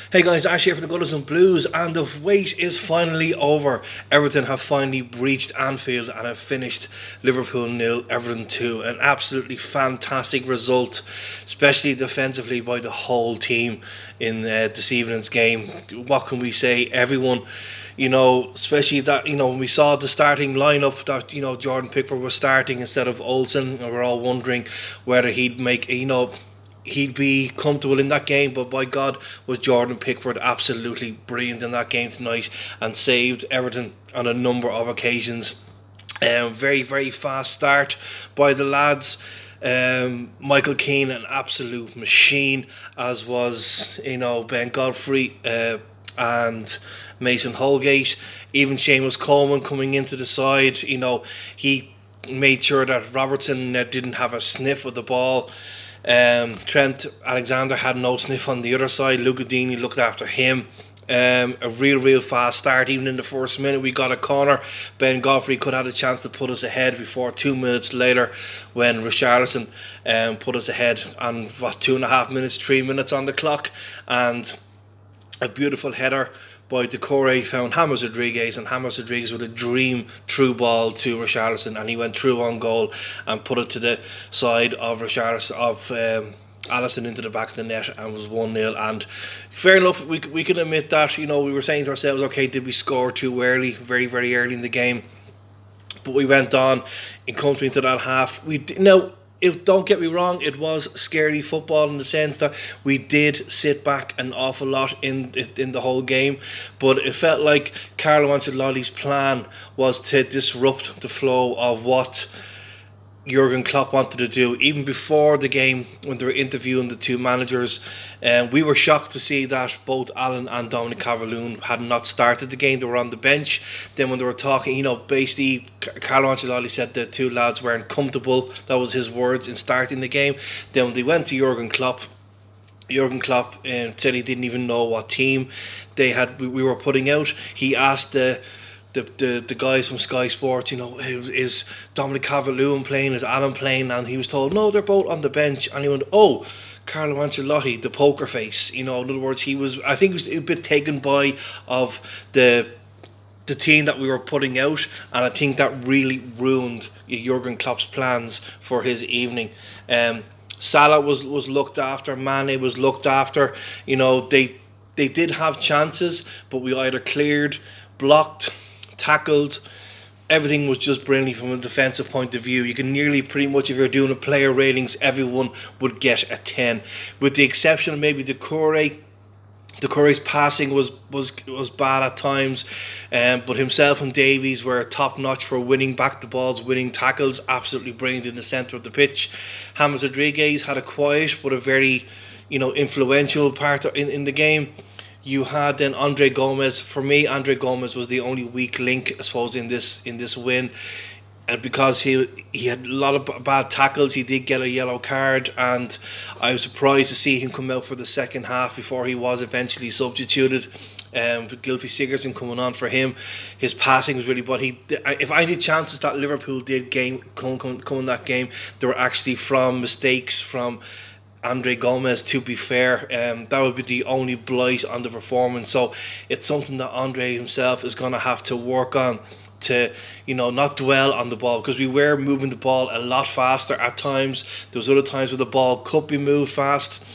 Hey guys, Ash here for the Gunners and Blues, and the wait is finally over. Everton have finally breached Anfield and have finished Liverpool 0, Everton 2. An absolutely fantastic result, especially defensively by the whole team in this evening's game. What can we say? Everyone, especially that, when we saw the starting lineup that, Jordan Pickford was starting instead of Olsen, and we're all wondering whether he'd make, he'd be comfortable in that game, but by God was Jordan Pickford absolutely brilliant in that game tonight and saved Everton on a number of occasions. Very, very fast start by the lads. Michael Keane, an absolute machine, as was Ben Godfrey and Mason Holgate. Even Seamus Coleman coming into the side, he made sure that Robertson didn't have a sniff of the ball. Trent Alexander had no sniff on the other side. Luca Dini looked after him. A real fast start. Even in the first minute we got a corner. Ben Godfrey could have had a chance to put us ahead before 2 minutes later when Richarlison put us ahead on 3 minutes on the clock, and a beautiful header by Decore found James Rodriguez, and James Rodriguez with a dream through ball to Richarlison, and he went through on goal and put it to the side of Richarlison, of Alisson, into the back of the net, and was 1-0. And fair enough, we can admit that, we were saying to ourselves, okay, did we score too early, very early in the game? But we went on in country into that half. Don't get me wrong, it was scary football in the sense that we did sit back an awful lot in the whole game, but it felt like Carlo Ancelotti's plan was to disrupt the flow of what Jurgen Klopp wanted to do. Even before the game, when they were interviewing the two managers, we were shocked to see that both Alan and Dominic Calvert-Lewin had not started the game. They were on the bench. Then when they were talking, basically Carlo Ancelotti said the two lads weren't comfortable, that was his words, in starting the game. Then when they went to Jurgen Klopp said he didn't even know what team we were putting out. He asked the guys from Sky Sports, is Dominic Calvert-Lewin playing, is Alan playing? And he was told, no, they're both on the bench. And he went, oh, Carlo Ancelotti, the poker face. In other words, I think he was a bit taken by of the team that we were putting out, and I think that really ruined Jurgen Klopp's plans for his evening. Salah was looked after, Mane was looked after. They did have chances, but we either cleared, blocked, tackled. Everything was just brilliant from a defensive point of view. You can nearly, pretty much, if you're doing a player ratings, everyone would get a 10, with the exception of maybe Decore's passing was bad at times, but himself and Davies were top notch for winning back the balls, winning tackles, absolutely brilliant in the centre of the pitch. James Rodriguez had a quiet but a very influential part in the game. You had then Andre Gomez. For me, Andre Gomez was the only weak link, I suppose, in this win. And because he had a lot of bad tackles, he did get a yellow card, and I was surprised to see him come out for the second half before he was eventually substituted. Gylfi Sigurdsson coming on for him. His passing was really bad. If any chances that Liverpool did come in that game, they were actually from mistakes from Andre Gomez, to be fair. That would be the only blight on the performance. So it's something that Andre himself is going to have to work on, to not dwell on the ball, because we were moving the ball a lot faster at times. There was other times where the ball could be moved fast.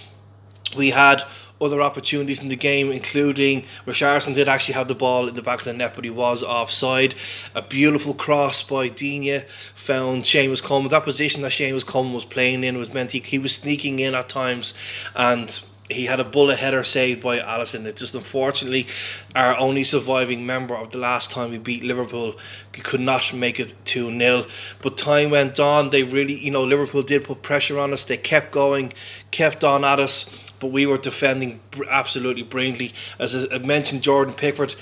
We had other opportunities in the game, including Richarlison did actually have the ball in the back of the net, but he was offside. A beautiful cross by Digne found Seamus Coleman. That position that Seamus Coleman was playing in was meant he was sneaking in at times, and he had a bullet header saved by Alisson. It's just, unfortunately, our only surviving member of the last time we beat Liverpool could not make it 2-0. But time went on. They really, Liverpool did put pressure on us. They kept going, kept on at us, but we were defending absolutely brilliantly. As I mentioned, Jordan Pickford,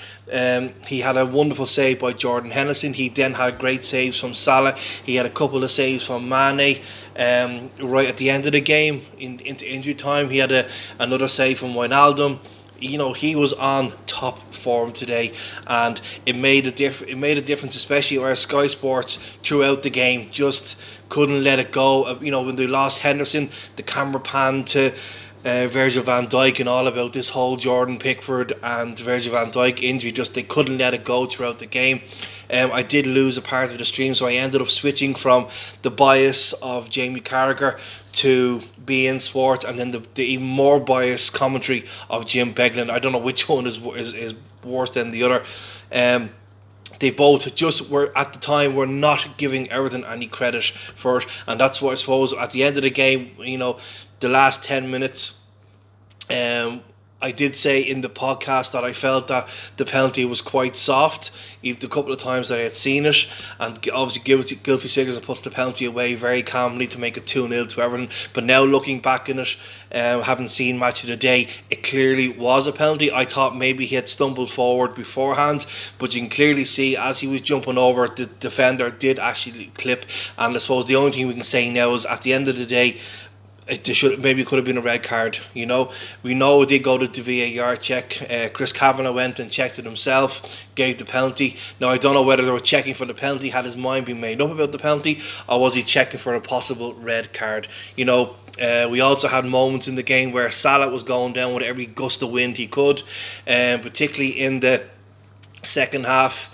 he had a wonderful save by Jordan Henderson. He then had great saves from Salah. He had a couple of saves from Mane. Right at the end of the game, into injury time, he had another save from Wijnaldum. He was on top form today, and it made a difference, especially where Sky Sports throughout the game just couldn't let it go. When they lost Henderson, the camera panned to Virgil van Dijk and all about this whole Jordan Pickford and Virgil van Dijk injury. Just they couldn't let it go throughout the game. I did lose a part of the stream, so I ended up switching from the bias of Jamie Carragher to beIN Sports, and then the even more biased commentary of Jim Beglin. I don't know which one is worse than the other. They both just were at the time were not giving Everton any credit for it, and that's what I suppose at the end of the game, the last 10 minutes, I did say in the podcast that I felt that the penalty was quite soft, even the couple of times that I had seen it, and obviously Gylfi Sigurdsson puts the penalty away very calmly to make it 2-0 to Everton. But now looking back in it, having seen Match of the Day, it clearly was a penalty. I thought maybe he had stumbled forward beforehand, but you can clearly see as he was jumping over, the defender did actually clip. And I suppose the only thing we can say now is at the end of the day, it could have been a red card. We know it did go to the VAR check. Chris Kavanagh went and checked it himself, gave the penalty. Now I don't know whether they were checking for the penalty, had his mind been made up about the penalty, or was he checking for a possible red card. We also had moments in the game where Salah was going down with every gust of wind he could, particularly in the second half.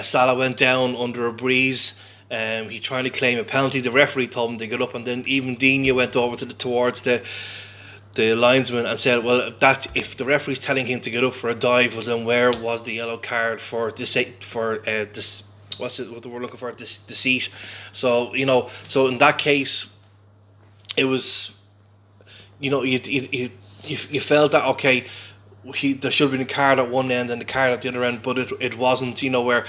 Salah went down under a breeze. He trying to claim a penalty. The referee told him to get up, and then even Digne went over towards the linesman and said, "Well, that if the referee's telling him to get up for a dive, well, then where was the yellow card for this? What's it? What we're looking for? This deceit." So so in that case, it was, you felt that okay. There should have been a card at one end and a card at the other end, but it wasn't. Where.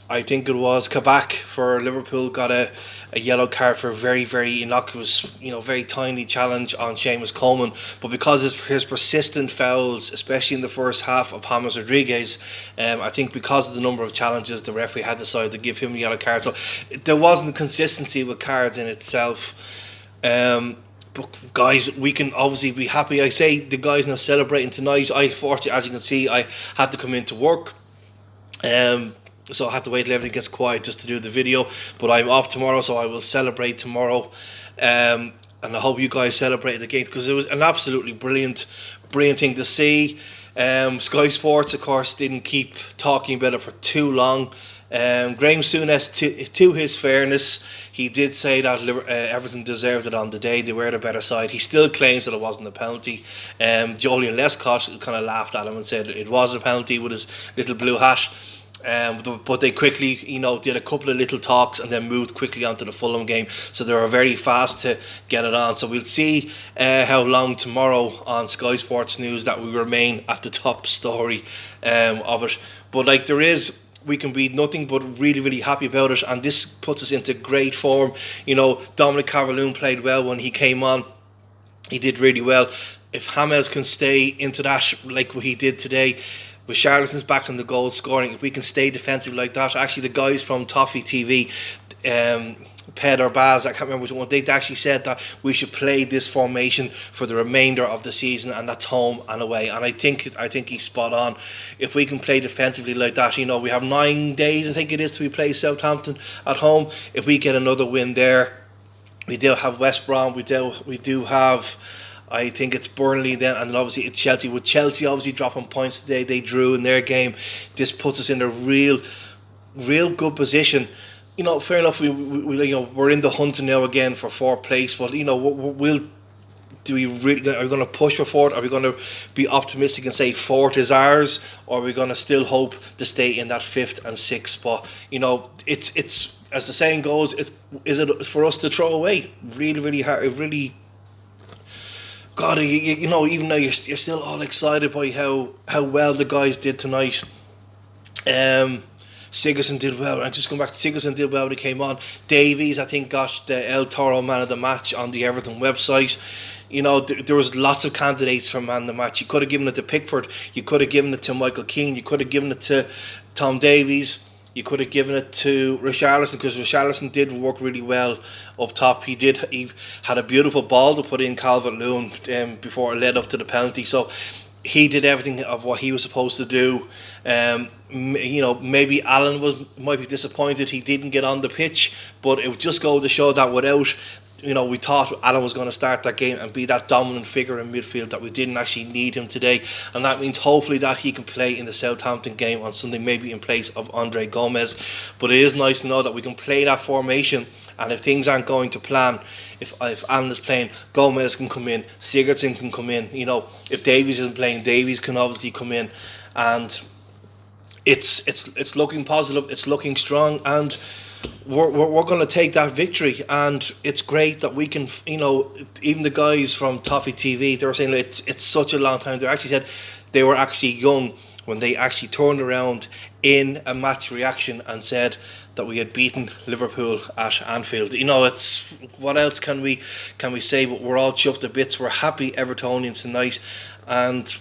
I think it was Kabak for Liverpool got a yellow card for a very, very innocuous, very tiny challenge on Seamus Coleman. But because his persistent fouls, especially in the first half of James Rodriguez, I think because of the number of challenges, the referee had decided to give him a yellow card. So there wasn't consistency with cards in itself. But guys, we can obviously be happy. I say the guys now celebrating tonight. Fortunately, as you can see, I had to come into work. So I had to wait till everything gets quiet just to do the video. But I'm off tomorrow, so I will celebrate tomorrow. And I hope you guys celebrated the game, because it was an absolutely brilliant thing to see. Sky Sports, of course, didn't keep talking about it for too long. Graham Souness, to his fairness, he did say that Everton deserved it on the day. They were the better side. He still claims that it wasn't a penalty. Julian Lescott kind of laughed at him and said it was a penalty with his little blue hat. But they quickly, did a couple of little talks and then moved quickly onto the Fulham game. So they were very fast to get it on. So we'll see how long tomorrow on Sky Sports News that we remain at the top story of it. But we can be nothing but really, really happy about it. And this puts us into great form. Dominic Calvert-Lewin played well when he came on. He did really well. If James can stay into that like what he did today, with Richarlison's back in the goal scoring, if we can stay defensive like that. Actually, the guys from Toffee TV, Ped or Baz, I can't remember which one, they actually said that we should play this formation for the remainder of the season, and that's home and away. And I think he's spot on. If we can play defensively like that, we have 9 days, I think it is, till we play Southampton at home. If we get another win there, we do have West Brom, we do have, I think it's Burnley then, and then obviously it's Chelsea. With Chelsea obviously dropping points today, they drew in their game. This puts us in a real good position. Fair enough. We're in the hunt now again for fourth place, but are we going to push for fourth? Are we going to be optimistic and say fourth is ours, or are we going to still hope to stay in that fifth and sixth spot? It's as the saying goes, is it for us to throw away? Really, really hard. Really. God, even though you're still all excited by how well the guys did tonight. Sigurdsson did well. I'm just going back to Sigurdsson did well when he came on. Davies, I think, got the El Toro man of the match on the Everton website. There was lots of candidates for man of the match. You could have given it to Pickford. You could have given it to Michael Keane. You could have given it to Tom Davies. You could have given it to Richarlison, because Richarlison did work really well up top. He had a beautiful ball to put in Calvert-Lewin before it led up to the penalty. So he did everything of what he was supposed to do. Maybe Alan might be disappointed he didn't get on the pitch, but it would just go to show that without we thought Alan was going to start that game and be that dominant figure in midfield, that we didn't actually need him today. And that means hopefully that he can play in the Southampton game on Sunday, maybe in place of Andre Gomez. But it is nice to know that we can play that formation. And if things aren't going to plan, if Alan is playing, Gomez can come in, Sigurdsson can come in. If Davies isn't playing, Davies can obviously come in. And it's looking positive, it's looking strong, and we're going to take that victory. And it's great that we can, even the guys from Toffee TV, they were saying it's such a long time. They actually said they were actually young when they actually turned around in a match reaction and said that we had beaten Liverpool at Anfield. It's, what else can we say? But we're all chuffed to bits. We're happy Evertonians tonight, and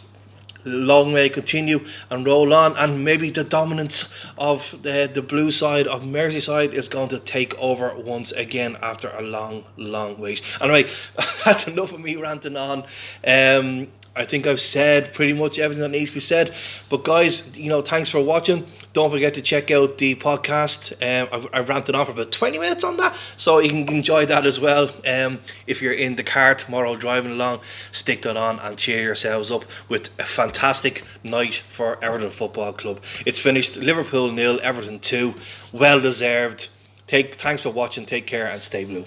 long may continue and roll on, and maybe the dominance of the blue side of Merseyside is going to take over once again after a long wait. Anyway, that's enough of me ranting on. I think I've said pretty much everything that needs to be said. But guys, thanks for watching. Don't forget to check out the podcast. I've ranted on for about 20 minutes on that, so you can enjoy that as well. If you're in the car tomorrow driving along, stick that on and cheer yourselves up with a fantastic night for Everton Football Club. It's finished Liverpool 0, Everton 2. Well deserved. Thanks for watching. Take care and stay blue.